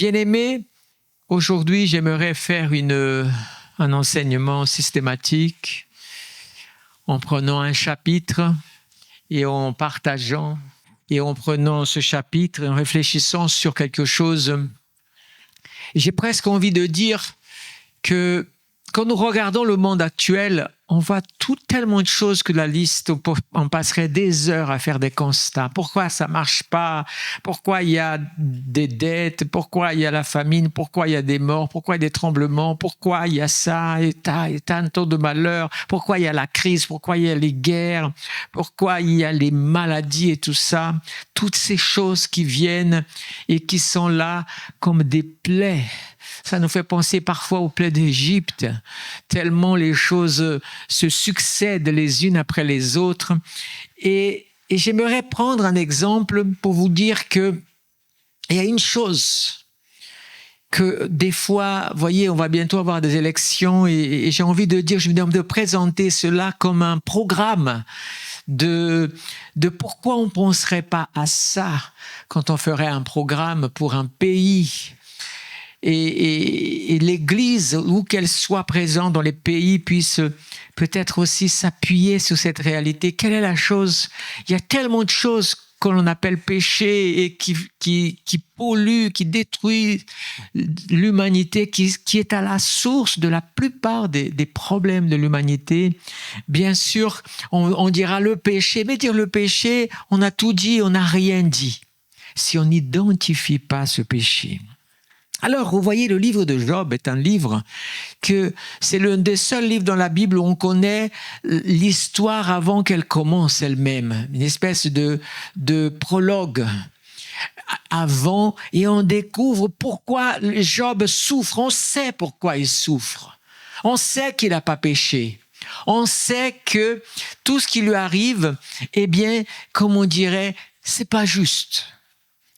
Bien-aimés, aujourd'hui, j'aimerais faire un enseignement systématique en prenant un chapitre et en partageant et en prenant ce chapitre et en réfléchissant sur quelque chose. J'ai presque envie de dire que quand nous regardons le monde actuel, on voit tellement de choses que la liste, on passerait des heures à faire des constats. Pourquoi ça marche pas? Pourquoi il y a des dettes? Pourquoi il y a la famine? Pourquoi il y a des morts? Pourquoi il y a des tremblements? Pourquoi il y a ça et tant de malheurs? Pourquoi il y a la crise? Pourquoi il y a les guerres? Pourquoi il y a les maladies et tout ça? Toutes ces choses qui viennent et qui sont là comme des plaies. Ça nous fait penser parfois aux plaies d'Égypte, tellement les choses se succèdent les unes après les autres. Et j'aimerais prendre un exemple pour vous dire qu'il y a une chose que des fois, vous voyez, on va bientôt avoir des élections et j'ai envie de dire, je me demande de présenter cela comme un programme de pourquoi on ne penserait pas à ça quand on ferait un programme pour un pays. Et l'Église, où qu'elle soit présente dans les pays, puisse peut-être aussi s'appuyer sur cette réalité. Quelle est la chose? Il y a tellement de choses qu'on appelle péché et qui polluent, qui détruisent l'humanité, qui est à la source de la plupart des problèmes de l'humanité. Bien sûr, on dira le péché, mais dire le péché, on a tout dit, on n'a rien dit. Si on n'identifie pas ce péché. Alors, vous voyez, le livre de Job est un livre que c'est l'un des seuls livres dans la Bible où on connaît l'histoire avant qu'elle commence elle-même. Une espèce de prologue avant, et on découvre pourquoi Job souffre. On sait pourquoi il souffre. On sait qu'il n'a pas péché. On sait que tout ce qui lui arrive, eh bien, comme on dirait, c'est pas juste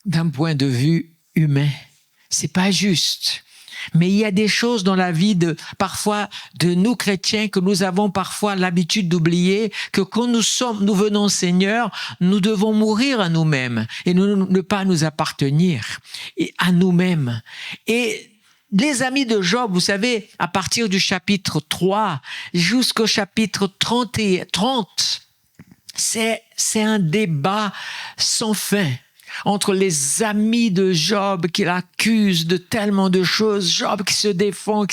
d'un point de vue humain. C'est pas juste. Mais il y a des choses dans la vie parfois de nous chrétiens que nous avons parfois l'habitude d'oublier, que quand nous venons au Seigneur, nous devons mourir à nous-mêmes et ne pas nous appartenir et à nous-mêmes. Et les amis de Job, vous savez, à partir du chapitre 3 jusqu'au chapitre 30, c'est un débat sans fin entre les amis de Job qui l'accusent de tellement de choses, Job qui se défend,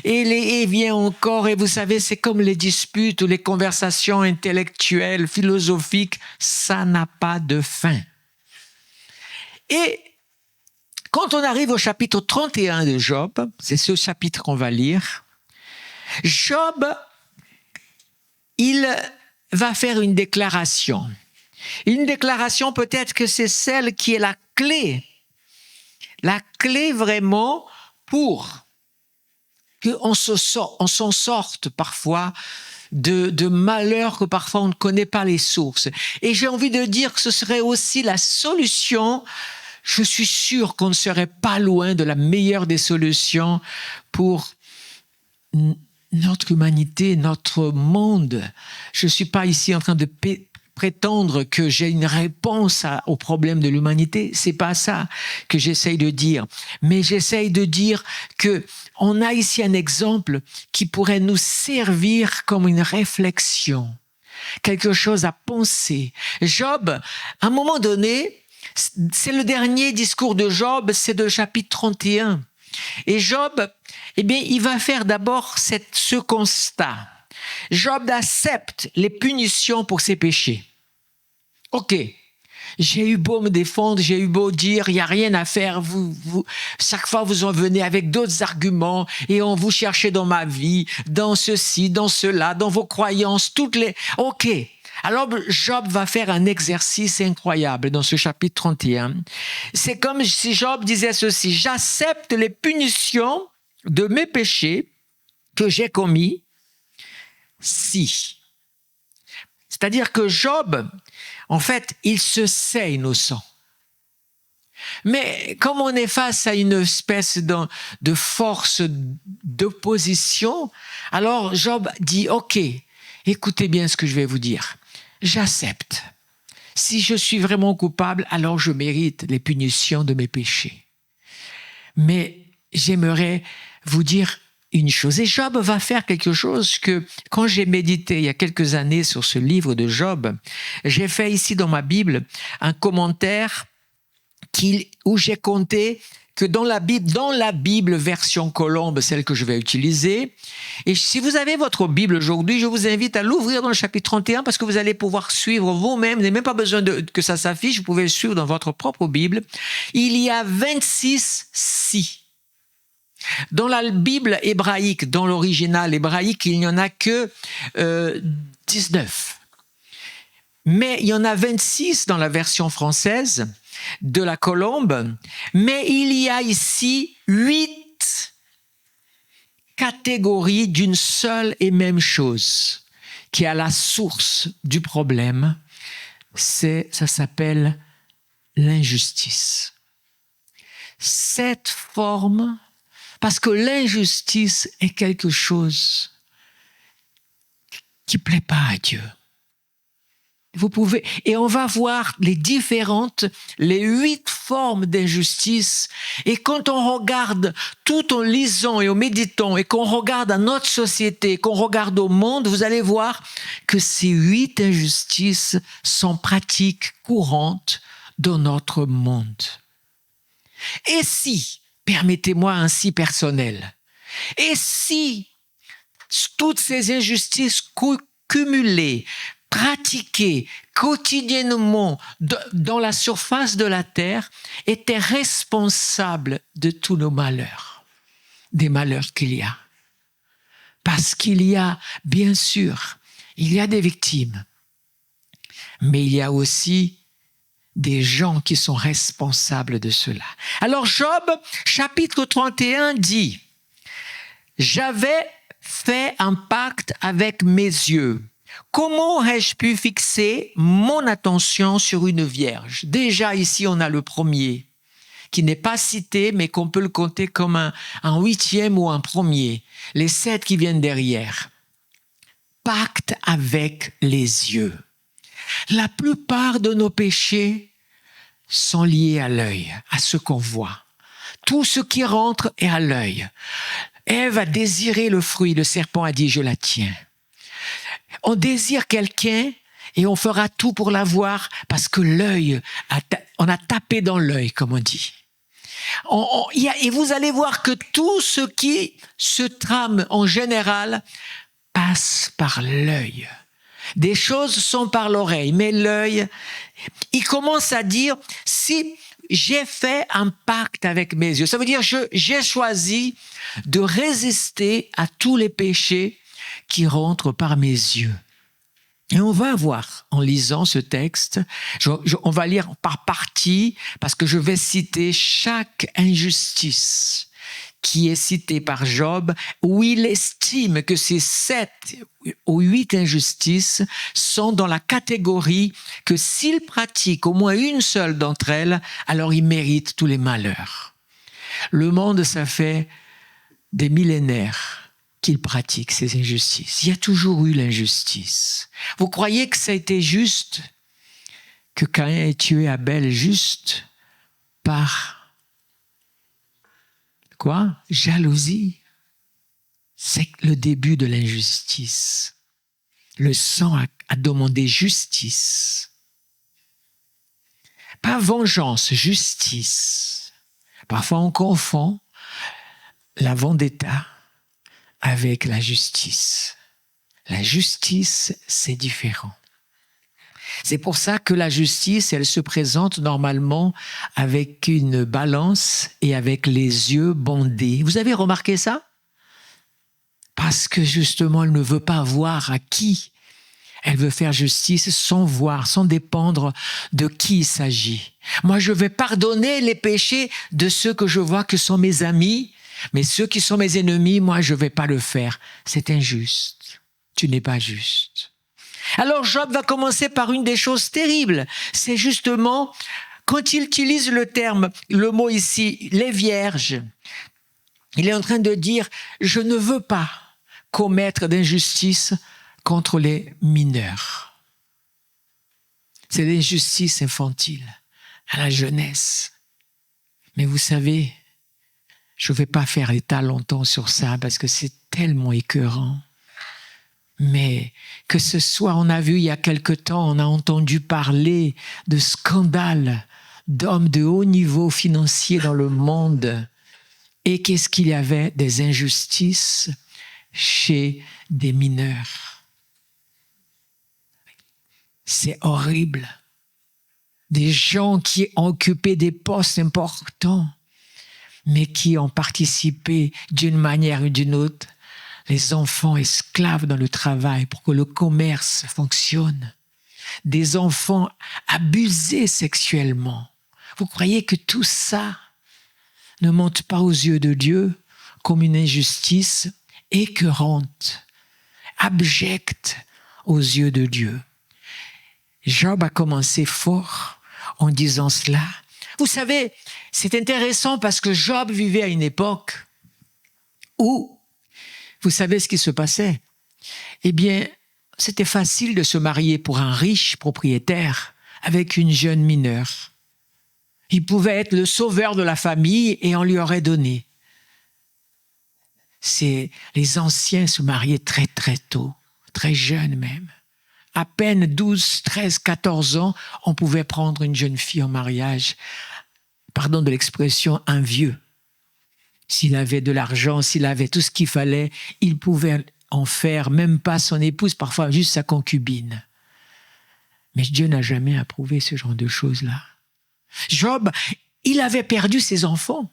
et vient encore, et vous savez, c'est comme les disputes ou les conversations intellectuelles, philosophiques, ça n'a pas de fin. Et quand on arrive au chapitre 31 de Job, c'est ce chapitre qu'on va lire, Job, il va faire une déclaration. Une déclaration, peut-être que c'est celle qui est la clé vraiment pour qu'on s'en sorte parfois de malheurs que parfois on ne connaît pas les sources. Et j'ai envie de dire que ce serait aussi la solution. Je suis sûr qu'on ne serait pas loin de la meilleure des solutions pour notre humanité, notre monde. Je ne suis pas ici en train de prétendre que j'ai une réponse aux problèmes de l'humanité, c'est pas ça que j'essaye de dire. Mais j'essaye de dire que on a ici un exemple qui pourrait nous servir comme une réflexion, quelque chose à penser. Job, à un moment donné, c'est le dernier discours de Job, c'est de chapitre 31. Et Job, eh bien, il va faire d'abord ce constat. Job accepte les punitions pour ses péchés. Ok, j'ai eu beau me défendre, j'ai eu beau dire, il n'y a rien à faire, chaque fois vous en venez avec d'autres arguments et on vous cherchez dans ma vie, dans ceci, dans cela, dans vos croyances, Ok, alors Job va faire un exercice incroyable dans ce chapitre 31. C'est comme si Job disait ceci, j'accepte les punitions de mes péchés que j'ai commis si. C'est-à-dire que Job, en fait, il se sait innocent. Mais comme on est face à une espèce de force d'opposition, alors Job dit, ok, écoutez bien ce que je vais vous dire. J'accepte. Si je suis vraiment coupable, alors je mérite les punitions de mes péchés. Mais j'aimerais vous dire une chose. Et Job va faire quelque chose que, quand j'ai médité il y a quelques années sur ce livre de Job, j'ai fait ici dans ma Bible un commentaire où j'ai compté que dans la Bible version Colombe, celle que je vais utiliser, et si vous avez votre Bible aujourd'hui, je vous invite à l'ouvrir dans le chapitre 31 parce que vous allez pouvoir suivre vous-même, vous n'avez même pas besoin que ça s'affiche, vous pouvez le suivre dans votre propre Bible. Il y a 26 si. Dans la Bible hébraïque, dans l'original hébraïque, il n'y en a que 19. Mais il y en a 26 dans la version française de la Colombe, mais il y a ici 8 catégories d'une seule et même chose qui est à la source du problème. Ça s'appelle l'injustice. Cette forme, parce que l'injustice est quelque chose qui ne plaît pas à Dieu. Vous pouvez, et on va voir les 8 formes d'injustice. Et quand on regarde tout en lisant et en méditant, et qu'on regarde à notre société, qu'on regarde au monde, vous allez voir que ces 8 injustices sont pratiques courantes dans notre monde. Et si, permettez-moi un si personnel, et si toutes ces injustices cumulées, pratiquées quotidiennement dans la surface de la terre, étaient responsables de tous nos malheurs, des malheurs qu'il y a. Parce qu'il y a, bien sûr, il y a des victimes, mais il y a aussi des gens qui sont responsables de cela. Alors Job, chapitre 31 dit, « J'avais fait un pacte avec mes yeux. Comment aurais-je pu fixer mon attention sur une vierge ?» Déjà ici, on a le premier, qui n'est pas cité, mais qu'on peut le compter comme un 8e ou un premier. Les 7 qui viennent derrière. Pacte avec les yeux. La plupart de nos péchés sont liés à l'œil, à ce qu'on voit. Tout ce qui rentre est à l'œil. Ève a désiré le fruit, le serpent a dit « je la tiens ». On désire quelqu'un et on fera tout pour l'avoir parce que l'œil, on a tapé dans l'œil, comme on dit. Et vous allez voir que tout ce qui se trame en général passe par l'œil. Des choses sont par l'oreille, mais l'œil, il commence à dire, si j'ai fait un pacte avec mes yeux, ça veut dire j'ai choisi de résister à tous les péchés qui rentrent par mes yeux. Et on va voir, en lisant ce texte, on va lire par partie, parce que je vais citer chaque injustice qui est citée par Job, où il estime que ces 7 ou 8 injustices sont dans la catégorie que s'il pratique au moins une seule d'entre elles, alors il mérite tous les malheurs. Le monde, ça fait des millénaires qu'il pratique ces injustices. Il y a toujours eu l'injustice. Vous croyez que ça a été juste, que Caïn ait tué Abel juste par quoi? Jalousie. C'est le début de l'injustice. Le sang a demandé justice. Pas vengeance, justice. Parfois on confond la vendetta avec la justice. La justice, c'est différent. C'est pour ça que la justice, elle se présente normalement avec une balance et avec les yeux bandés. Vous avez remarqué ça? Parce que justement, elle ne veut pas voir à qui elle veut faire justice sans voir, sans dépendre de qui il s'agit. Moi, je vais pardonner les péchés de ceux que je vois que sont mes amis, mais ceux qui sont mes ennemis, moi, je ne vais pas le faire. C'est injuste. Tu n'es pas juste. Alors, Job va commencer par une des choses terribles. C'est justement, quand il utilise le mot ici, les vierges, il est en train de dire, je ne veux pas commettre d'injustice contre les mineurs. C'est l'injustice infantile à la jeunesse. Mais vous savez, Je ne vais pas faire état longtemps sur ça parce que c'est tellement écœurant. Mais que ce soit, on a vu il y a quelque temps, on a entendu parler de scandales d'hommes de haut niveau financier dans le monde. Et qu'est-ce qu'il y avait? Des injustices chez des mineurs. C'est horrible. Des gens qui ont occupé des postes importants, mais qui ont participé d'une manière ou d'une autre, les enfants esclaves dans le travail pour que le commerce fonctionne, des enfants abusés sexuellement. Vous croyez que tout ça ne monte pas aux yeux de Dieu comme une injustice écœurante, abjecte aux yeux de Dieu? Job a commencé fort en disant cela. Vous savez, c'est intéressant parce que Job vivait à une époque où, vous savez ce qui se passait? Eh bien, c'était facile de se marier pour un riche propriétaire avec une jeune mineure. Il pouvait être le sauveur de la famille et on lui aurait donné. Les anciens se mariaient très très tôt, très jeunes même. À peine 12, 13, 14 ans, on pouvait prendre une jeune fille en mariage. Pardon de l'expression, un vieux. S'il avait de l'argent, s'il avait tout ce qu'il fallait, il pouvait en faire, même pas son épouse, parfois juste sa concubine. Mais Dieu n'a jamais approuvé ce genre de choses-là. Job, il avait perdu ses enfants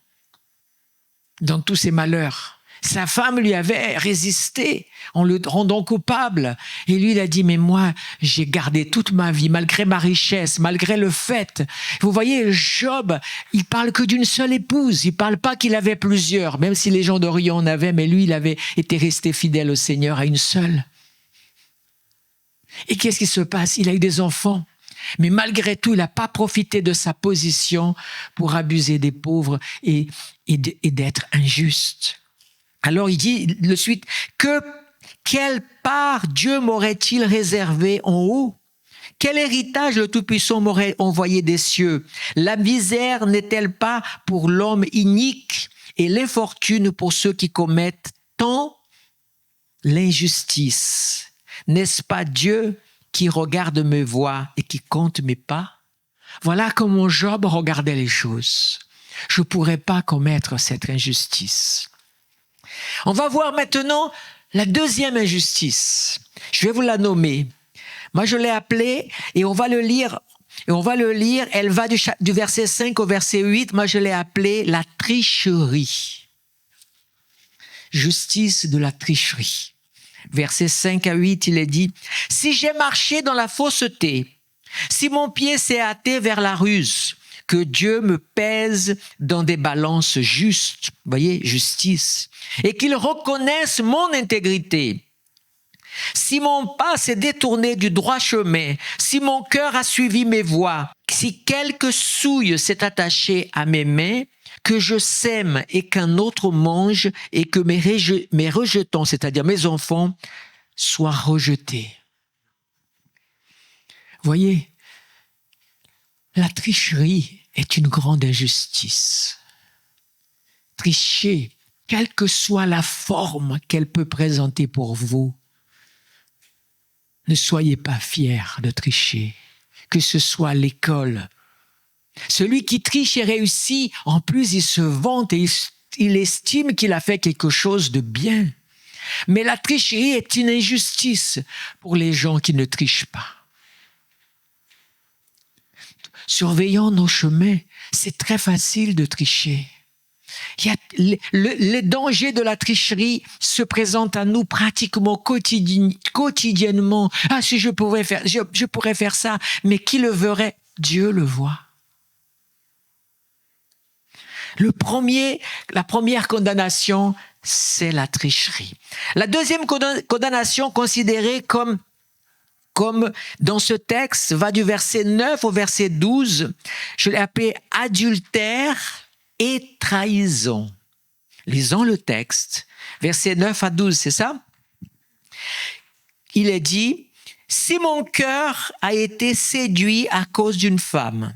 dans tous ses malheurs. Sa femme lui avait résisté en le rendant coupable. Et lui, il a dit, mais moi, j'ai gardé toute ma vie, malgré ma richesse, malgré le fait. Vous voyez, Job, il parle que d'une seule épouse. Il parle pas qu'il avait plusieurs, même si les gens d'Orient en avaient, mais lui, il avait été resté fidèle au Seigneur à une seule. Et qu'est-ce qui se passe? Il a eu des enfants. Mais malgré tout, il n'a pas profité de sa position pour abuser des pauvres et d'être injuste. Alors il dit le suite, quelle part Dieu m'aurait-il réservé en haut? Quel héritage le Tout-Puissant m'aurait envoyé des cieux? La misère n'est-elle pas pour l'homme inique et l'infortune pour ceux qui commettent tant l'injustice? N'est-ce pas Dieu qui regarde mes voies et qui compte mes pas? Voilà comment Job regardait les choses. Je ne pourrais pas commettre cette injustice. On va voir maintenant la deuxième injustice. Je vais vous la nommer. Moi, je l'ai appelée et on va le lire. Elle va du verset 5 au verset 8. Moi, je l'ai appelée la tricherie. Justice de la tricherie. Versets 5 à 8, il est dit, « Si j'ai marché dans la fausseté, si mon pied s'est hâté vers la ruse, que Dieu me pèse dans des balances justes, vous voyez, justice, et qu'il reconnaisse mon intégrité. Si mon pas s'est détourné du droit chemin, si mon cœur a suivi mes voies, si quelque souille s'est attachée à mes mains, que je sème et qu'un autre mange et que mes rejetons, c'est-à-dire mes enfants, soient rejetés. » Voyez, la tricherie est une grande injustice. Tricher, quelle que soit la forme qu'elle peut présenter pour vous, ne soyez pas fiers de tricher, que ce soit à l'école. Celui qui triche et réussit, en plus il se vante et il estime qu'il a fait quelque chose de bien. Mais la tricherie est une injustice pour les gens qui ne trichent pas. Surveillons nos chemins, c'est très facile de tricher. Les dangers de la tricherie se présentent à nous pratiquement quotidiennement. Ah, si je pourrais faire ça, mais qui le verrait? Dieu le voit. La première condamnation, c'est la tricherie. La deuxième condamnation considérée comme dans ce texte va du verset 9 au verset 12, je l'ai appelé adultère et trahison. Lisons le texte, versets 9 à 12, c'est ça? Il est dit, « Si mon cœur a été séduit à cause d'une femme,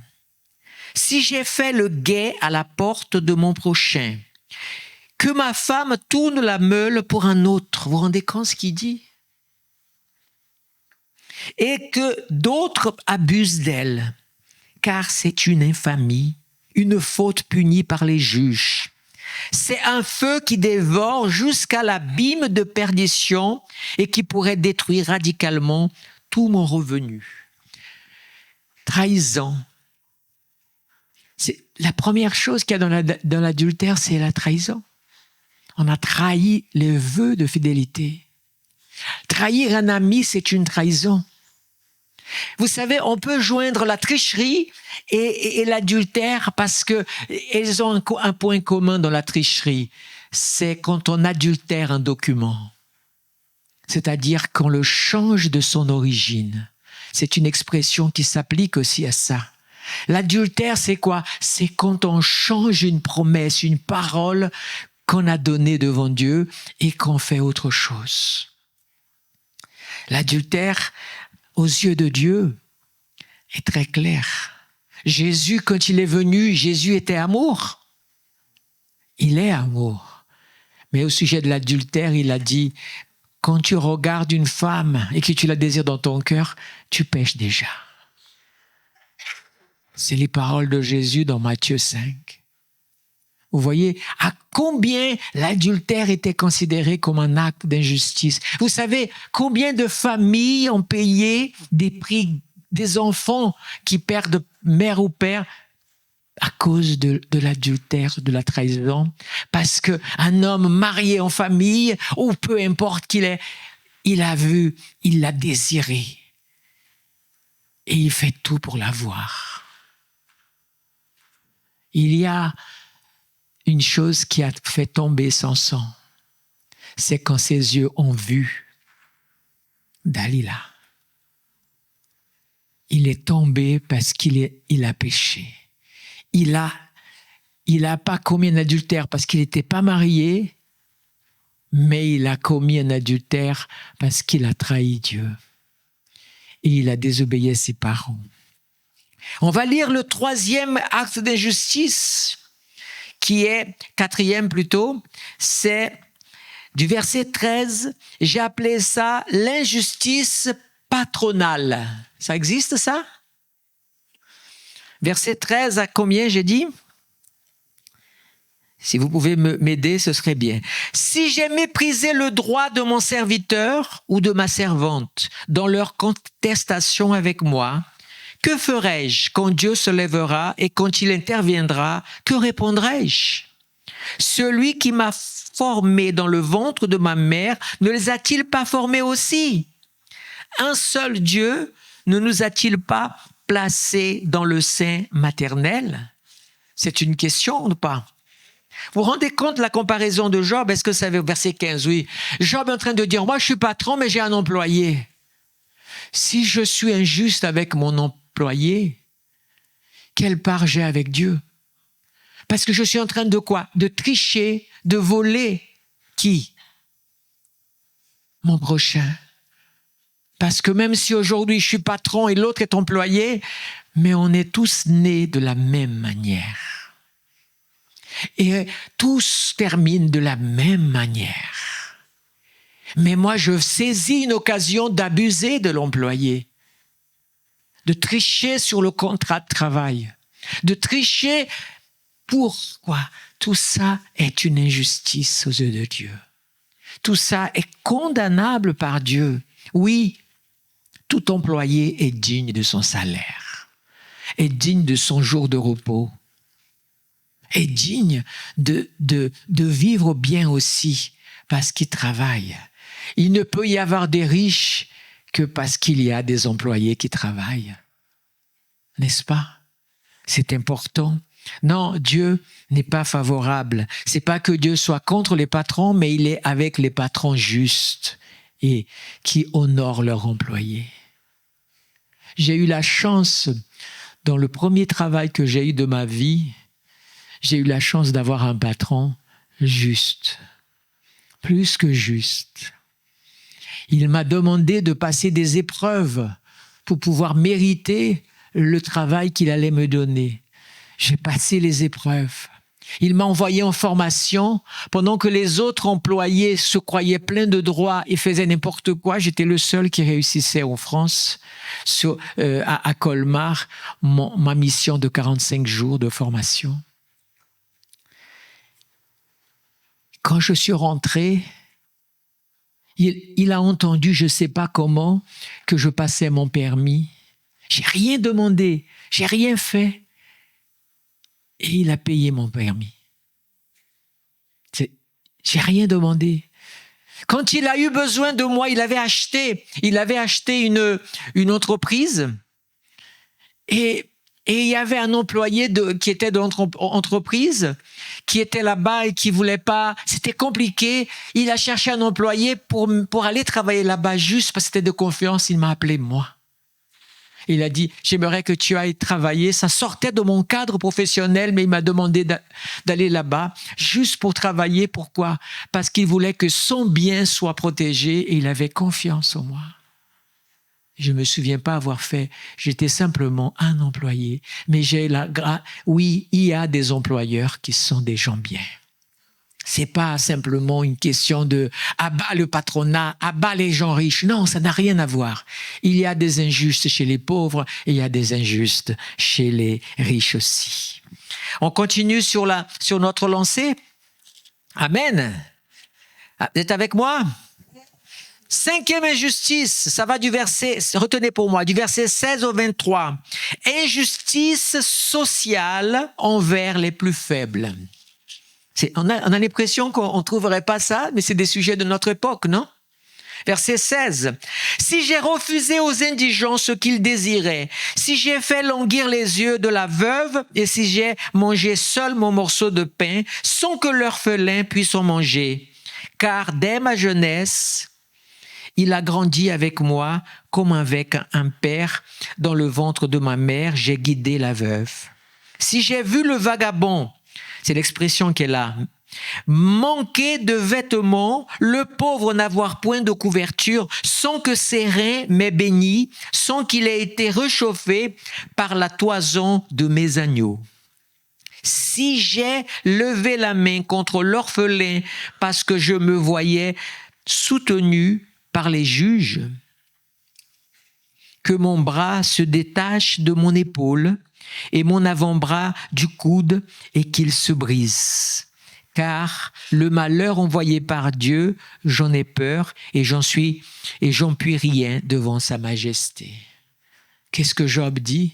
si j'ai fait le guet à la porte de mon prochain, que ma femme tourne la meule pour un autre. Vous vous rendez compte ce qu'il dit? Et que d'autres abusent d'elle, car c'est une infamie, une faute punie par les juges. C'est un feu qui dévore jusqu'à l'abîme de perdition et qui pourrait détruire radicalement tout mon revenu. Trahison. C'est la première chose qu'il y a dans l'adultère, c'est la trahison. On a trahi les vœux de fidélité. Trahir un ami, c'est une trahison. Vous savez, on peut joindre la tricherie et l'adultère parce qu'elles ont un point commun dans la tricherie. C'est quand on adultère un document. C'est-à-dire qu'on le change de son origine. C'est une expression qui s'applique aussi à ça. L'adultère, c'est quoi? C'est quand on change une promesse, une parole qu'on a donnée devant Dieu et qu'on fait autre chose. L'adultère, aux yeux de Dieu, est très clair. Jésus, quand il est venu, Jésus était amour. Il est amour. Mais au sujet de l'adultère, il a dit, quand tu regardes une femme et que tu la désires dans ton cœur, tu pêches déjà. C'est les paroles de Jésus dans Matthieu 5. Vous voyez à combien l'adultère était considéré comme un acte d'injustice. Vous savez combien de familles ont payé des prix, des enfants qui perdent mère ou père à cause de l'adultère, de la trahison. Parce qu'un homme marié en famille, ou peu importe qu'il est, il a vu, il l'a désiré. Et il fait tout pour l'avoir. Il y a une chose qui a fait tomber son sang, c'est quand ses yeux ont vu Dalila. Il est tombé parce qu'il a péché. Il a pas commis un adultère parce qu'il n'était pas marié, mais il a commis un adultère parce qu'il a trahi Dieu. Et il a désobéi à ses parents. On va lire le troisième acte d'injustice, qui est, quatrième plutôt, c'est du verset 13, j'ai appelé ça l'injustice patronale. Ça existe ça? Verset 13 à combien j'ai dit? Si vous pouvez m'aider, ce serait bien. Si j'ai méprisé le droit de mon serviteur ou de ma servante dans leur contestation avec moi, que ferai-je quand Dieu se lèvera et quand il interviendra? Que répondrai-je? Celui qui m'a formé dans le ventre de ma mère ne les a-t-il pas formés aussi? Un seul Dieu ne nous a-t-il pas placés dans le sein maternel? C'est une question ou pas? Vous vous rendez compte de la comparaison de Job? Est-ce que ça veut verset 15? Oui. Job est en train de dire, moi je suis patron mais j'ai un employé. Si je suis injuste avec mon employé, quelle part j'ai avec Dieu? Parce que je suis en train de quoi? De tricher, de voler. Qui? Mon prochain. Parce que même si aujourd'hui je suis patron et l'autre est employé, mais on est tous nés de la même manière. Et tous terminent de la même manière. Mais moi, je saisis une occasion d'abuser de l'employé, de tricher sur le contrat de travail, de tricher. Pourquoi? Tout ça est une injustice aux yeux de Dieu. Tout ça est condamnable par Dieu. Oui, tout employé est digne de son salaire, est digne de son jour de repos, est digne de vivre bien aussi parce qu'il travaille. Il ne peut y avoir des riches que parce qu'il y a des employés qui travaillent. N'est-ce pas? C'est important. Non, Dieu n'est pas favorable. C'est pas que Dieu soit contre les patrons, mais il est avec les patrons justes et qui honorent leurs employés. J'ai eu la chance, dans le premier travail que j'ai eu de ma vie, j'ai eu la chance d'avoir un patron juste, plus que juste. Il m'a demandé de passer des épreuves pour pouvoir mériter le travail qu'il allait me donner. J'ai passé les épreuves. Il m'a envoyé en formation pendant que les autres employés se croyaient pleins de droits et faisaient n'importe quoi. J'étais le seul qui réussissait en France à Colmar ma mission de 45 jours de formation. Quand je suis rentré, il a entendu, je ne sais pas comment, que je passais mon permis. J'ai rien demandé, j'ai rien fait. Et il a payé mon permis. J'ai rien demandé. Quand il a eu besoin de moi, il avait acheté une entreprise et il y avait un employé qui était de l'entreprise qui était là-bas et qui voulait pas. C'était compliqué. Il a cherché un employé pour aller travailler là-bas juste parce que c'était de confiance. Il m'a appelé moi. Il a dit, j'aimerais que tu ailles travailler. Ça sortait de mon cadre professionnel, mais il m'a demandé d'aller là-bas juste pour travailler. Pourquoi? Parce qu'il voulait que son bien soit protégé et il avait confiance en moi. Je ne me souviens pas avoir fait, j'étais simplement un employé. Mais oui, il y a des employeurs qui sont des gens bien. C'est pas simplement une question de abat le patronat, abat les gens riches. Non, ça n'a rien à voir. Il y a des injustes chez les pauvres et il y a des injustes chez les riches aussi. On continue sur notre lancée. Amen. Vous êtes avec moi? 5e injustice, ça va du verset, retenez pour moi, du verset 16 au 23. Injustice sociale envers les plus faibles. On a l'impression qu'on ne trouverait pas ça, mais c'est des sujets de notre époque, non? Verset 16. Si j'ai refusé aux indigents ce qu'ils désiraient, si j'ai fait languir les yeux de la veuve, et si j'ai mangé seul mon morceau de pain, sans que l'orphelin puisse en manger, car dès ma jeunesse, il a grandi avec moi comme avec un père. Dans le ventre de ma mère, j'ai guidé la veuve. Si j'ai vu le vagabond, c'est l'expression qui est là, manquer de vêtements, le pauvre n'avoir point de couverture, sans que ses reins m'aient béni, sans qu'il ait été réchauffé par la toison de mes agneaux. Si j'ai levé la main contre l'orphelin parce que je me voyais soutenu par les juges, que mon bras se détache de mon épaule et mon avant-bras du coude et qu'il se brise. Car le malheur envoyé par Dieu, j'en ai peur et j'en puis rien devant sa majesté. Qu'est-ce que Job dit?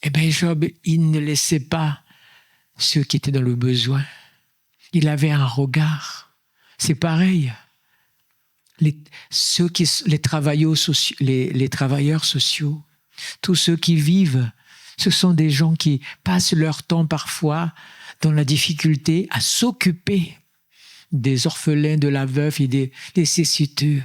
Eh bien, Job, il ne laissait pas ceux qui étaient dans le besoin. Il avait un regard. C'est pareil. Les travailleurs sociaux, tous ceux qui vivent, ce sont des gens qui passent leur temps parfois dans la difficulté à s'occuper des orphelins, de la veuve et des nécessiteux.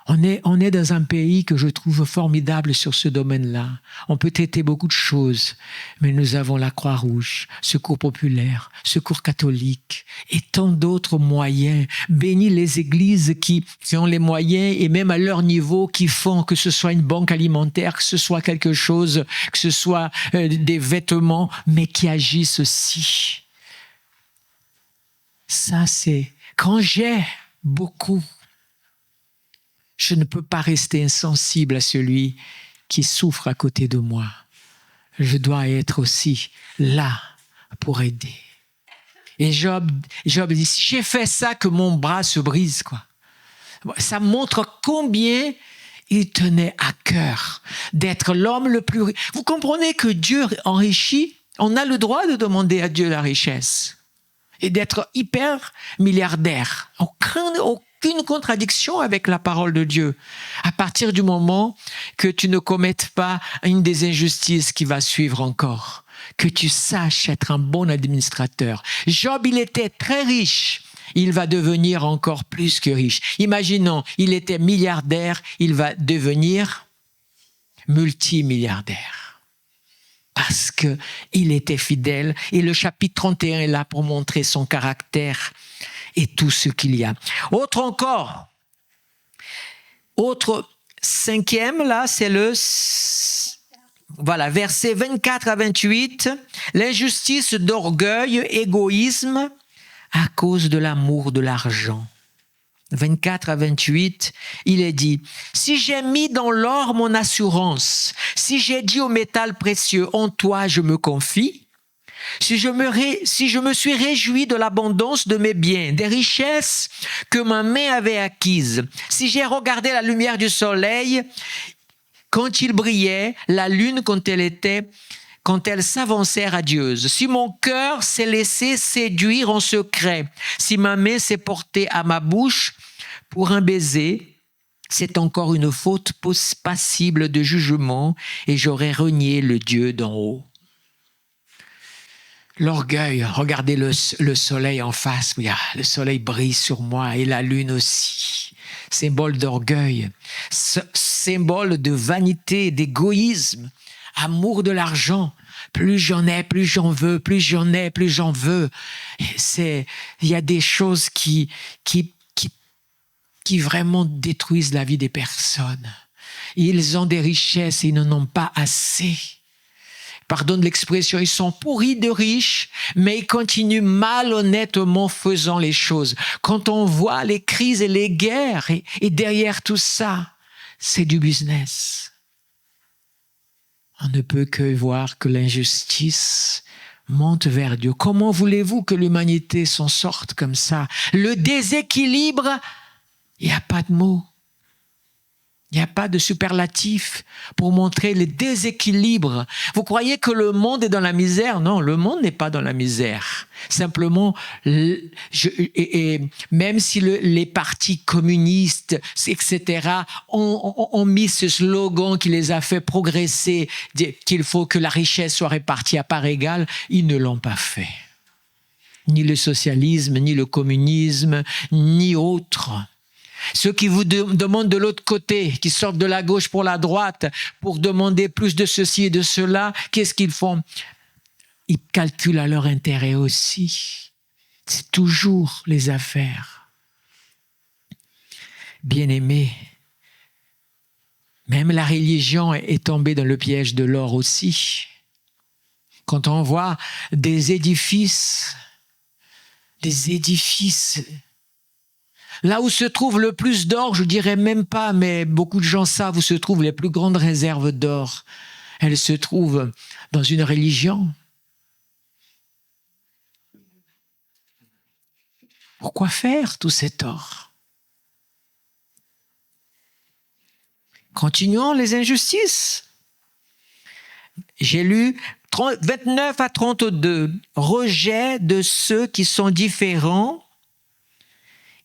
On est dans un pays que je trouve formidable sur ce domaine-là. On peut traiter beaucoup de choses, mais nous avons la Croix-Rouge, Secours populaire, Secours catholique et tant d'autres moyens. Bénis les églises qui ont les moyens et même à leur niveau qui font que ce soit une banque alimentaire, que ce soit quelque chose, que ce soit des vêtements, mais qui agissent aussi. Ça, c'est quand j'ai beaucoup. Je ne peux pas rester insensible à celui qui souffre à côté de moi. Je dois être aussi là pour aider. Et Job dit, si j'ai fait ça, que mon bras se brise, quoi. Ça montre combien il tenait à cœur d'être l'homme le plus riche. Vous comprenez que Dieu enrichit, on a le droit de demander à Dieu la richesse et d'être hyper milliardaire. Aucune contradiction avec la parole de Dieu. À partir du moment que tu ne commettes pas une des injustices qui va suivre encore, que tu saches être un bon administrateur. Job, il était très riche. Il va devenir encore plus que riche. Imaginons, il était milliardaire, il va devenir multimilliardaire. Parce qu'il était fidèle. Et le chapitre 31 est là pour montrer son caractère et tout ce qu'il y a. Autre 5e, là, c'est versets 24 à 28. L'injustice d'orgueil, égoïsme, à cause de l'amour de l'argent. 24 à 28, il est dit, « Si j'ai mis dans l'or mon assurance, si j'ai dit au métal précieux, en toi je me confie, si je me suis réjoui de l'abondance de mes biens, des richesses que ma main avait acquises, si j'ai regardé la lumière du soleil quand il brillait, la lune quand elle s'avançait radieuse, si mon cœur s'est laissé séduire en secret, si ma main s'est portée à ma bouche pour un baiser, c'est encore une faute passible de jugement et j'aurais renié le Dieu d'en haut. » L'orgueil, regardez le soleil en face, le soleil brille sur moi et la lune aussi. Symbole d'orgueil, symbole de vanité, d'égoïsme, amour de l'argent. Plus j'en ai, plus j'en veux, plus j'en ai, plus j'en veux. Il y a des choses qui vraiment détruisent la vie des personnes. Ils ont des richesses et ils n'en ont pas assez. Pardonne l'expression, ils sont pourris de riches, mais ils continuent malhonnêtement faisant les choses. Quand on voit les crises et les guerres, et derrière tout ça, c'est du business. On ne peut que voir que l'injustice monte vers Dieu. Comment voulez-vous que l'humanité s'en sorte comme ça? Le déséquilibre, il n'y a pas de mots. Il n'y a pas de superlatif pour montrer le déséquilibre. Vous croyez que le monde est dans la misère? Non, le monde n'est pas dans la misère. Simplement, même si les partis communistes, etc., ont mis ce slogan qui les a fait progresser, qu'il faut que la richesse soit répartie à part égale, ils ne l'ont pas fait. Ni le socialisme, ni le communisme, ni autre. Ceux qui vous demandent de l'autre côté, qui sortent de la gauche pour la droite, pour demander plus de ceci et de cela, qu'est-ce qu'ils font? Ils calculent à leur intérêt aussi. C'est toujours les affaires. Bien-aimés, même la religion est tombée dans le piège de l'or aussi. Quand on voit des édifices, là où se trouve le plus d'or, je dirais même pas, mais beaucoup de gens savent où se trouvent les plus grandes réserves d'or. Elles se trouvent dans une religion. Pourquoi faire tout cet or? Continuons les injustices. J'ai lu 29 à 32. Rejet de ceux qui sont différents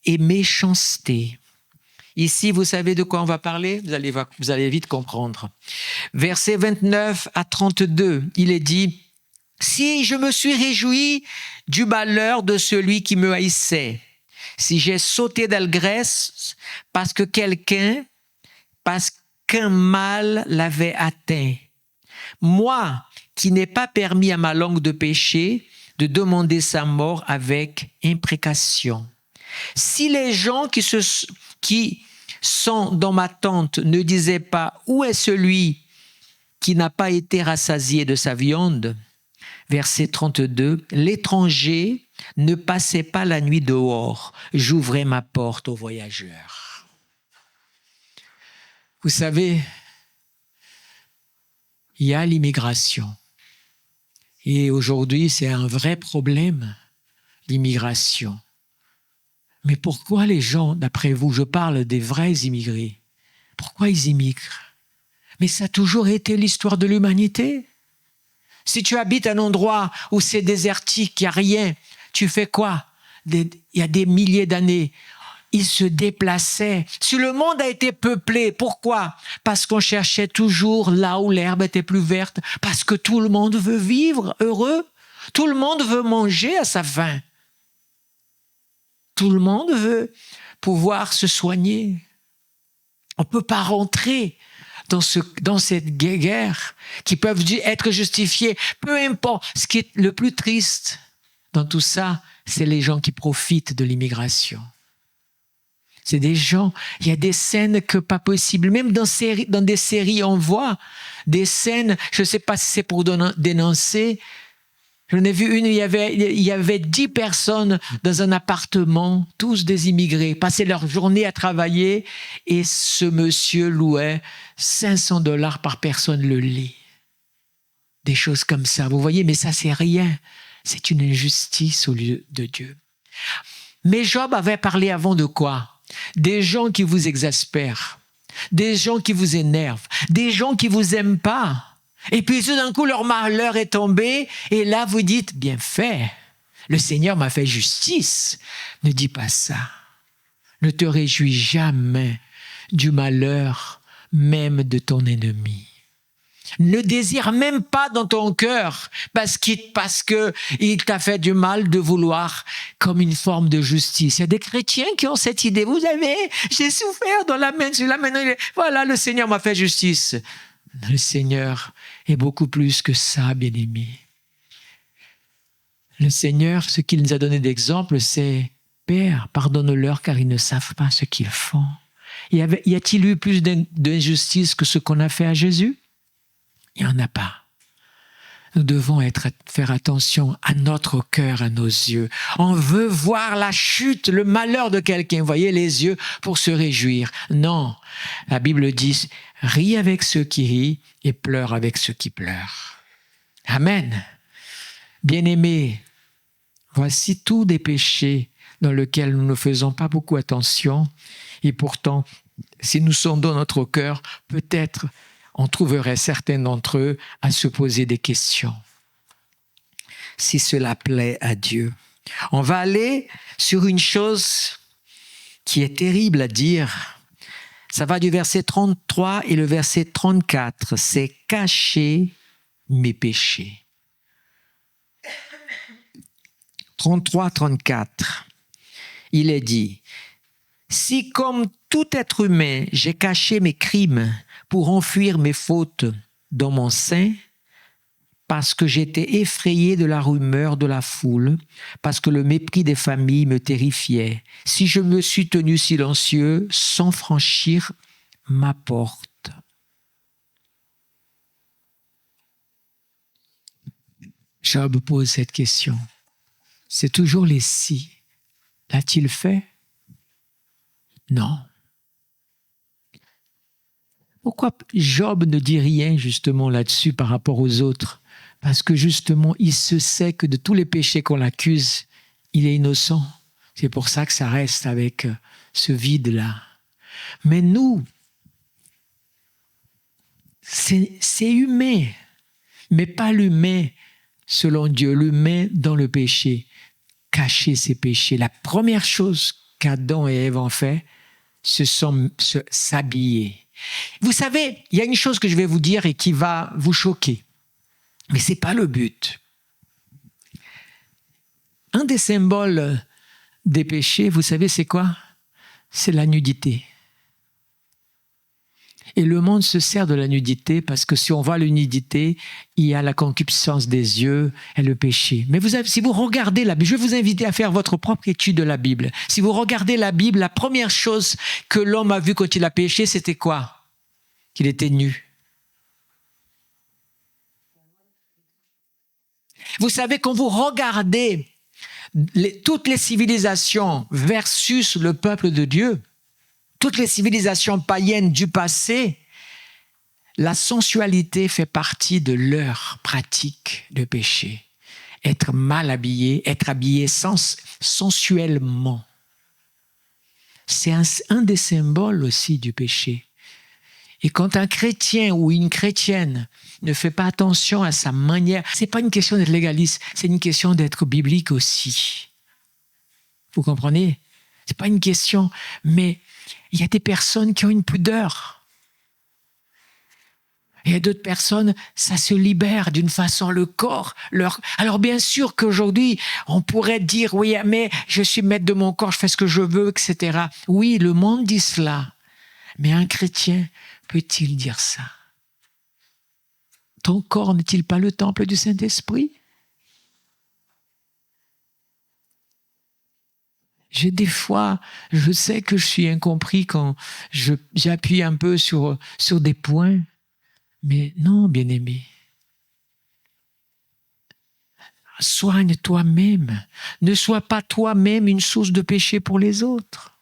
et méchanceté. Ici, vous savez de quoi on va parler? Vous allez vite comprendre. Versets 29 à 32, il est dit, « Si je me suis réjoui du malheur de celui qui me haïssait, si j'ai sauté d'allégresse parce qu'un mal l'avait atteint, moi qui n'ai pas permis à ma langue de pécher, de demander sa mort avec imprécation. Si les gens qui sont dans ma tente ne disaient pas « Où est celui qui n'a pas été rassasié de sa viande ?» Verset 32, « L'étranger ne passait pas la nuit dehors, j'ouvrais ma porte aux voyageurs. » Vous savez, il y a l'immigration. Et aujourd'hui, c'est un vrai problème, l'immigration. Mais pourquoi les gens, d'après vous, je parle des vrais immigrés, pourquoi ils immigrent? Mais ça a toujours été l'histoire de l'humanité. Si tu habites un endroit où c'est désertique, il n'y a rien, tu fais quoi? Il y a des milliers d'années, ils se déplaçaient. Si le monde a été peuplé, pourquoi? Parce qu'on cherchait toujours là où l'herbe était plus verte, parce que tout le monde veut vivre heureux, tout le monde veut manger à sa faim. Tout le monde veut pouvoir se soigner. On ne peut pas rentrer dans cette guerre qui peuvent être justifiées. Peu importe. Ce qui est le plus triste dans tout ça, c'est les gens qui profitent de l'immigration. C'est des gens, il y a des scènes que pas possible. Même dans des séries, on voit des scènes, je ne sais pas si c'est pour dénoncer, J'en ai vu une, il y avait 10 personnes dans un appartement, tous des immigrés, passaient leur journée à travailler et ce monsieur louait $500 par personne le lit. Des choses comme ça, vous voyez, mais ça c'est rien. C'est une injustice au lieu de Dieu. Mais Job avait parlé avant de quoi? Des gens qui vous exaspèrent, des gens qui vous énervent, des gens qui vous aiment pas. Et puis tout d'un coup, leur malheur est tombé, et là vous dites, bien fait, le Seigneur m'a fait justice. Ne dis pas ça. Ne te réjouis jamais du malheur, même de ton ennemi. Ne désire même pas dans ton cœur, parce qu'il t'a fait du mal de vouloir comme une forme de justice. Il y a des chrétiens qui ont cette idée. Vous savez, j'ai souffert dans la main, voilà, le Seigneur m'a fait justice. Le Seigneur est beaucoup plus que ça, bien-aimé. Le Seigneur, ce qu'il nous a donné d'exemple, c'est « Père, pardonne-leur car ils ne savent pas ce qu'ils font. » Y a-t-il eu plus d'injustice que ce qu'on a fait à Jésus? Il n'y en a pas. Nous devons faire attention à notre cœur, à nos yeux. On veut voir la chute, le malheur de quelqu'un. Vous voyez les yeux pour se réjouir. Non, la Bible dit « Ris avec ceux qui rient et pleure avec ceux qui pleurent. » Amen. Bien-aimés, voici tous des péchés dans lesquels nous ne faisons pas beaucoup attention. Et pourtant, si nous sondons notre cœur, peut-être on trouverait certains d'entre eux à se poser des questions. Si cela plaît à Dieu. On va aller sur une chose qui est terrible à dire. Ça va du verset 33 et le verset 34. C'est cacher mes péchés. 33-34. Il est dit, si comme tout être humain, j'ai caché mes crimes pour enfuir mes fautes dans mon sein, parce que j'étais effrayé de la rumeur de la foule, parce que le mépris des familles me terrifiait, si je me suis tenu silencieux sans franchir ma porte. Job pose cette question. C'est toujours les si. L'a-t-il fait? Non. Pourquoi Job ne dit rien justement là-dessus par rapport aux autres? Parce que justement, il se sait que de tous les péchés qu'on l'accuse, il est innocent. C'est pour ça que ça reste avec ce vide-là. Mais nous, c'est humain, mais pas l'humain selon Dieu, l'humain dans le péché. Cacher ses péchés. La première chose qu'Adam et Ève ont fait, c'est s'habiller. Vous savez, il y a une chose que je vais vous dire et qui va vous choquer. Mais ce n'est pas le but. Un des symboles des péchés, vous savez, c'est quoi? C'est la nudité. Et le monde se sert de la nudité parce que si on voit la nudité, il y a la concupiscence des yeux et le péché. Mais si vous regardez la Bible, je vais vous inviter à faire votre propre étude de la Bible. Si vous regardez la Bible, la première chose que l'homme a vue quand il a péché, c'était quoi? Qu'il était nu. Vous savez, quand vous regardez toutes les civilisations versus le peuple de Dieu, toutes les civilisations païennes du passé, la sensualité fait partie de leur pratique de péché. Être mal habillé, être habillé sensuellement. C'est un des symboles aussi du péché. Et quand un chrétien ou une chrétienne ne fait pas attention à sa manière, c'est pas une question d'être légaliste, c'est une question d'être biblique aussi. Vous comprenez? C'est pas une question, mais il y a des personnes qui ont une pudeur. Il y a d'autres personnes, ça se libère d'une façon, le corps. Alors bien sûr qu'aujourd'hui, on pourrait dire, oui, mais je suis maître de mon corps, je fais ce que je veux, etc. Oui, le monde dit cela. Mais un chrétien peut-il dire ça? Ton corps n'est-il pas le temple du Saint-Esprit? Des fois, je sais que je suis incompris quand j'appuie un peu sur des points. Mais non, bien-aimé. soigne toi-même. Ne sois pas toi-même une source de péché pour les autres.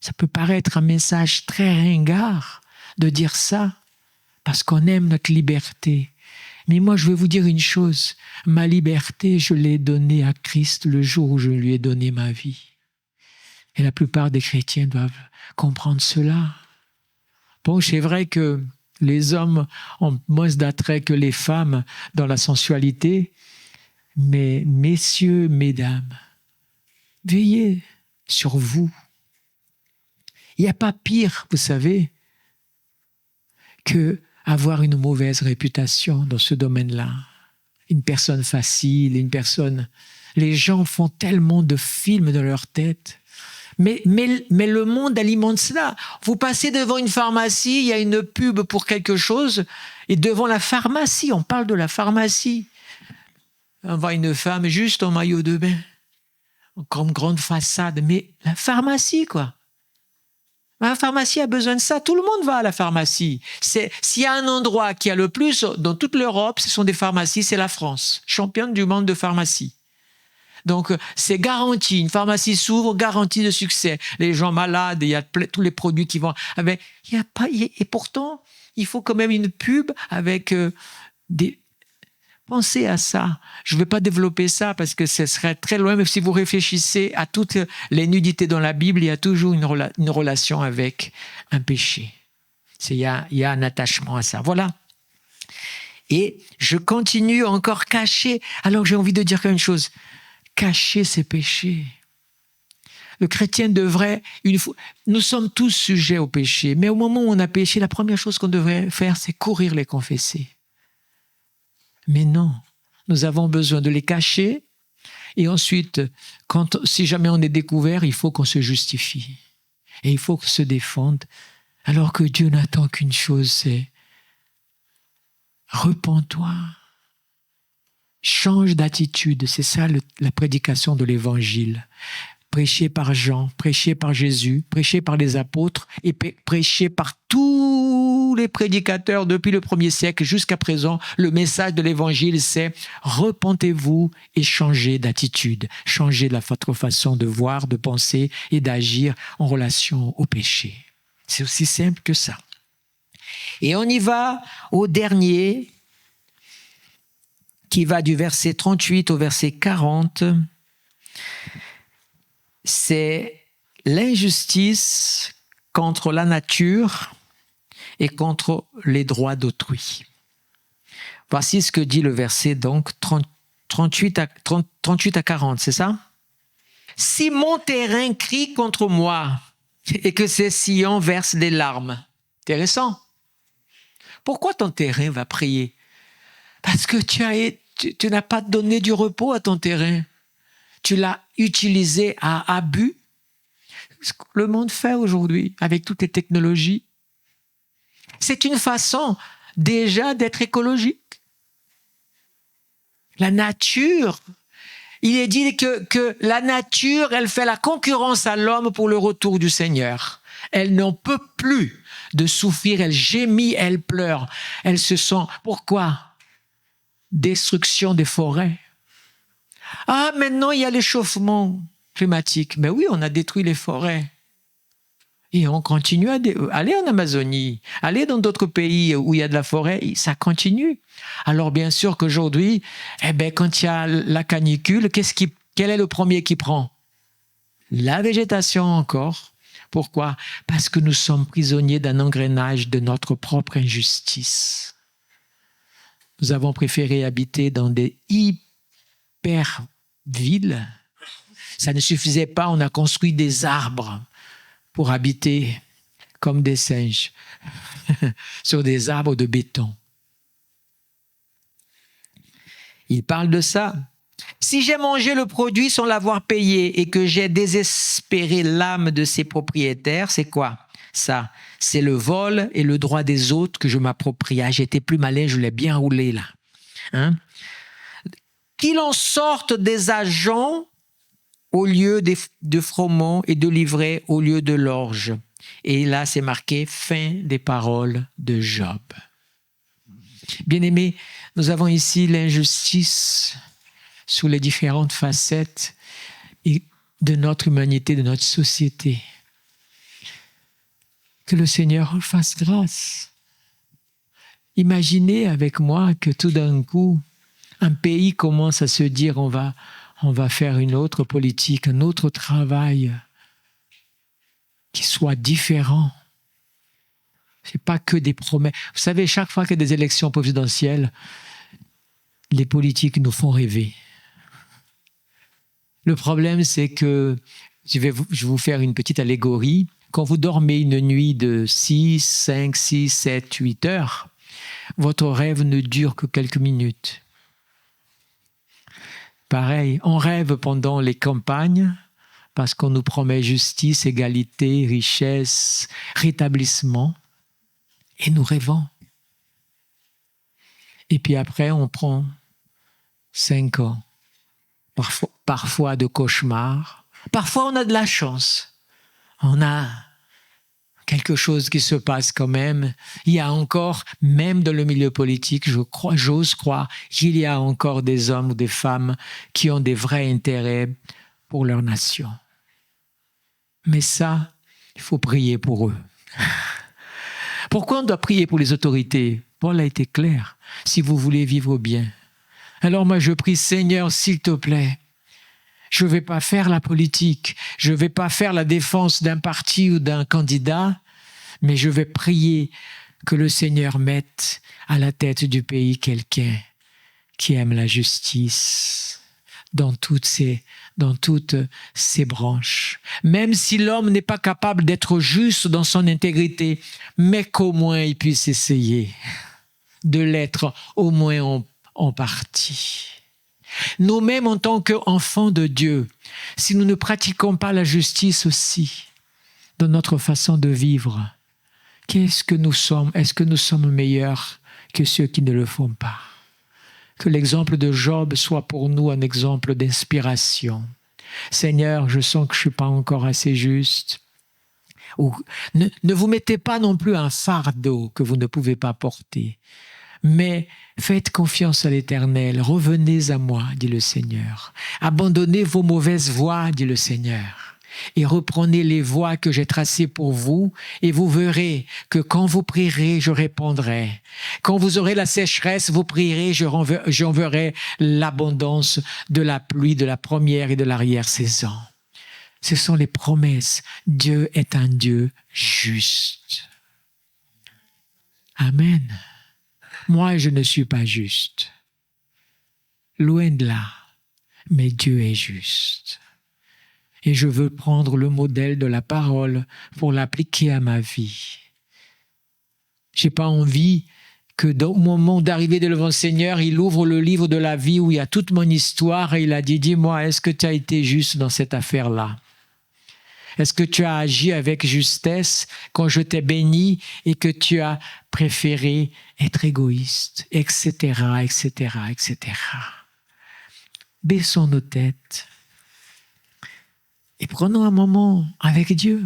Ça peut paraître un message très ringard de dire ça, parce qu'on aime notre liberté. Mais moi, je vais vous dire une chose. Ma liberté, je l'ai donnée à Christ le jour où je lui ai donné ma vie. Et la plupart des chrétiens doivent comprendre cela. Bon, c'est vrai que les hommes ont moins d'attrait que les femmes dans la sensualité, mais messieurs, mesdames, veillez sur vous. Il n'y a pas pire, vous savez, que avoir une mauvaise réputation dans ce domaine-là. Une personne facile, une personne... Les gens font tellement de films dans leur tête. Mais le monde alimente cela. Vous passez devant une pharmacie, il y a une pub pour quelque chose, et devant la pharmacie, on parle de la pharmacie. On voit une femme juste en maillot de bain, comme grande façade, mais la pharmacie, quoi. La pharmacie a besoin de ça. Tout le monde va à la pharmacie. S'il y a un endroit qui a le plus dans toute l'Europe, ce sont des pharmacies, c'est la France, championne du monde de pharmacie. Donc, c'est garanti. Une pharmacie s'ouvre, garantie de succès. Les gens malades, il y a tous les produits qui vont... Et pourtant, il faut quand même une pub avec des... Pensez à ça. Je ne vais pas développer ça parce que ce serait très loin, mais si vous réfléchissez à toutes les nudités dans la Bible, il y a toujours une relation avec un péché. Il y a un attachement à ça. Voilà. Et je continue encore cacher. Alors j'ai envie de dire une chose. Cacher ses péchés. Le chrétien devrait... Nous sommes tous sujets au péché, mais au moment où on a péché, la première chose qu'on devrait faire, c'est courir les confesser. Mais non, nous avons besoin de les cacher et ensuite, si jamais on est découvert, il faut qu'on se justifie et il faut qu'on se défende, alors que Dieu n'attend qu'une chose, c'est repens-toi, change d'attitude, c'est ça la prédication de l'évangile. Prêché par Jean, prêché par Jésus, prêché par les apôtres et prêché par tous les prédicateurs depuis le 1er siècle jusqu'à présent. Le message de l'évangile, c'est repentez-vous et changez d'attitude, changez votre façon de voir, de penser et d'agir en relation au péché. C'est aussi simple que ça. Et on y va au dernier, qui va du verset 38 au verset 40. C'est l'injustice contre la nature et contre les droits d'autrui. Voici ce que dit le verset donc 38 à 40, c'est ça? Si mon terrain crie contre moi et que ses sillons versent des larmes. Intéressant. Pourquoi ton terrain va prier? Parce que tu n'as pas donné du repos à ton terrain. Tu l'as utilisé à abus. Ce que le monde fait aujourd'hui avec toutes les technologies, c'est une façon déjà d'être écologique. La nature, il est dit que la nature, elle fait la concurrence à l'homme pour le retour du Seigneur. Elle n'en peut plus de souffrir, elle gémit, elle pleure. Elle se sent... Pourquoi? Destruction des forêts. Ah, maintenant, il y a l'échauffement climatique. Mais oui, on a détruit les forêts. Et on continue à aller en Amazonie, aller dans d'autres pays où il y a de la forêt, ça continue. Alors, bien sûr qu'aujourd'hui, quand il y a la canicule, quel est le premier qui prend? La végétation encore. Pourquoi? Parce que nous sommes prisonniers d'un engrenage de notre propre injustice. Nous avons préféré habiter dans des ville. Ça ne suffisait pas, on a construit des arbres pour habiter comme des singes sur des arbres de béton. Il parle de ça. Si j'ai mangé le produit sans l'avoir payé et que j'ai désespéré l'âme de ses propriétaires, c'est quoi ça? C'est le vol et le droit des autres que je m'approprie. Ah, j'étais plus malin, je l'ai bien roulé là. Hein? Qu'il en sorte des agents au lieu de froment et de livrets au lieu de l'orge. Et là, c'est marqué fin des paroles de Job. Bien-aimés, nous avons ici l'injustice sous les différentes facettes de notre humanité, de notre société. Que le Seigneur fasse grâce. Imaginez avec moi que tout d'un coup, un pays commence à se dire on va faire une autre politique, un autre travail qui soit différent. Ce n'est pas que des promesses. Vous savez, chaque fois qu'il y a des élections présidentielles, les politiques nous font rêver. Le problème, c'est que, je vais vous faire une petite allégorie. Quand vous dormez une nuit de 5, 6, 7, 8 heures, votre rêve ne dure que quelques minutes. Pareil, on rêve pendant les campagnes parce qu'on nous promet justice, égalité, richesse, rétablissement. Et nous rêvons. Et puis après, on prend 5 ans. Parfois de cauchemars. Parfois, on a de la chance. On a quelque chose qui se passe quand même. Il y a encore, même dans le milieu politique, j'ose croire, qu'il y a encore des hommes ou des femmes qui ont des vrais intérêts pour leur nation. Mais ça, il faut prier pour eux. Pourquoi on doit prier pour les autorités? Paul a été clair. Si vous voulez vivre bien. Alors moi, je prie, Seigneur, s'il te plaît, je ne vais pas faire la politique, je ne vais pas faire la défense d'un parti ou d'un candidat, mais je vais prier que le Seigneur mette à la tête du pays quelqu'un qui aime la justice dans toutes ses branches. Même si l'homme n'est pas capable d'être juste dans son intégrité, mais qu'au moins il puisse essayer de l'être au moins en partie. Nous-mêmes, en tant qu'enfants de Dieu, si nous ne pratiquons pas la justice aussi dans notre façon de vivre, qu'est-ce que nous sommes? Est-ce que nous sommes meilleurs que ceux qui ne le font pas? Que l'exemple de Job soit pour nous un exemple d'inspiration. Seigneur, je sens que je ne suis pas encore assez juste. Ou, ne vous mettez pas non plus un fardeau que vous ne pouvez pas porter. Mais faites confiance à l'Éternel. Revenez à moi, dit le Seigneur. Abandonnez vos mauvaises voies, dit le Seigneur. Et reprenez les voies que j'ai tracées pour vous, et vous verrez que quand vous prierez, je répondrai. Quand vous aurez la sécheresse, vous prierez, j'enverrai l'abondance de la pluie, de la première et de l'arrière-saison. Ce sont les promesses. Dieu est un Dieu juste. Amen. Moi, je ne suis pas juste. Loin de là. Mais Dieu est juste. Et je veux prendre le modèle de la parole pour l'appliquer à ma vie. Je n'ai pas envie que au moment d'arriver devant le Seigneur, il ouvre le livre de la vie où il y a toute mon histoire et il a dit, dis-moi, est-ce que tu as été juste dans cette affaire-là? Est-ce que tu as agi avec justesse quand je t'ai béni et que tu as préféré être égoïste, etc., etc., etc. Baissons nos têtes. Et prenons un moment avec Dieu.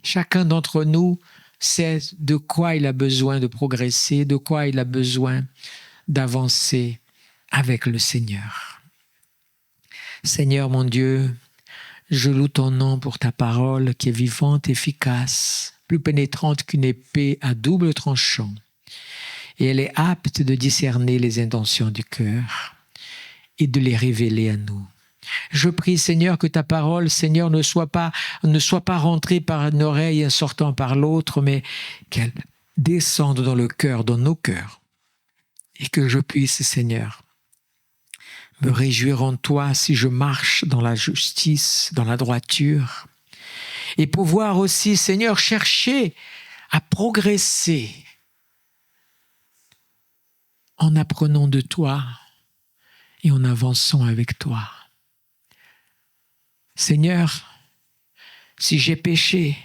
Chacun d'entre nous sait de quoi il a besoin de progresser, de quoi il a besoin d'avancer avec le Seigneur. Seigneur mon Dieu, je loue ton nom pour ta parole qui est vivante, efficace, plus pénétrante qu'une épée à double tranchant. Et elle est apte de discerner les intentions du cœur et de les révéler à nous. Je prie, Seigneur, que ta parole, Seigneur, ne soit pas rentrée par une oreille et sortant par l'autre, mais qu'elle descende dans le cœur, dans nos cœurs. Et que je puisse, Seigneur, me réjouir en toi si je marche dans la justice, dans la droiture. Et pouvoir aussi, Seigneur, chercher à progresser en apprenant de toi et en avançant avec toi. Seigneur, si j'ai péché,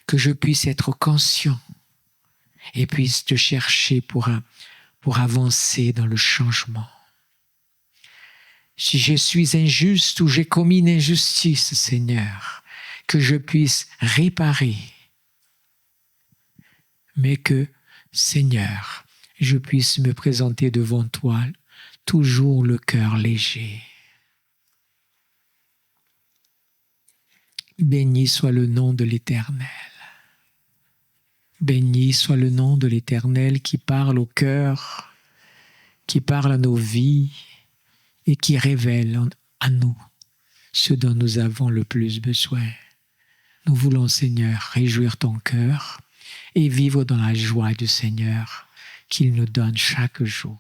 que je puisse être conscient et puisse te chercher pour avancer dans le changement. Si je suis injuste ou j'ai commis une injustice, Seigneur, que je puisse réparer, mais que, Seigneur, je puisse me présenter devant toi toujours le cœur léger. Béni soit le nom de l'Éternel. Béni soit le nom de l'Éternel qui parle au cœur, qui parle à nos vies et qui révèle à nous ce dont nous avons le plus besoin. Nous voulons, Seigneur, réjouir ton cœur et vivre dans la joie du Seigneur qu'il nous donne chaque jour.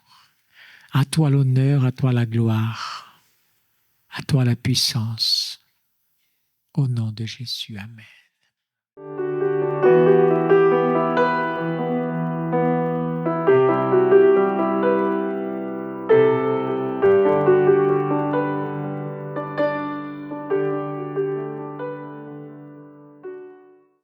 À toi l'honneur, à toi la gloire, à toi la puissance. Au nom de Jésus, Amen.